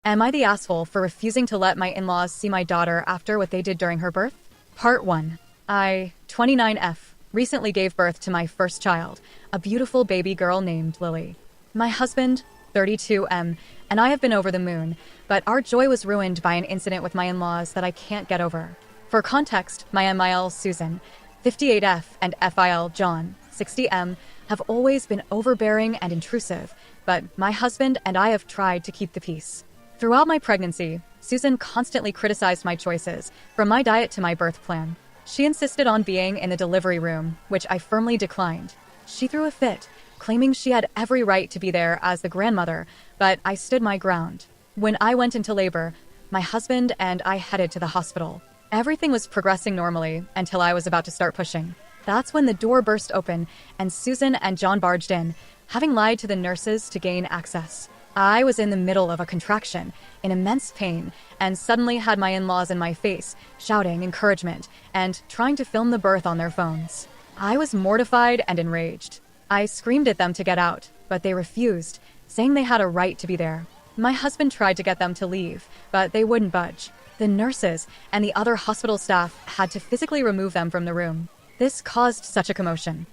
Am I the asshole for refusing to let my in-laws see my daughter after what they did during her birth? Part 1. I, 29F, recently gave birth to my first child, a beautiful baby girl named Lily. My husband, 32M, and I have been over the moon, but our joy was ruined by an incident with my in-laws that I can't get over. For context, my MIL Susan, 58F, and FIL John, 60M, have always been overbearing and intrusive, but my husband and I have tried to keep the peace. Throughout my pregnancy, Susan constantly criticized my choices, from my diet to my birth plan. She insisted on being in the delivery room, which I firmly declined. She threw a fit, claiming she had every right to be there as the grandmother, but I stood my ground. When I went into labor, my husband and I headed to the hospital. Everything was progressing normally until I was about to start pushing. That's when the door burst open and Susan and John barged in, having lied to the nurses to gain access. I was in the middle of a contraction, in immense pain, and suddenly had my in-laws in my face, shouting encouragement and trying to film the birth on their phones. I was mortified and enraged. I screamed at them to get out, but they refused, saying they had a right to be there. My husband tried to get them to leave, but they wouldn't budge. The nurses and the other hospital staff had to physically remove them from the room. This caused such a commotion.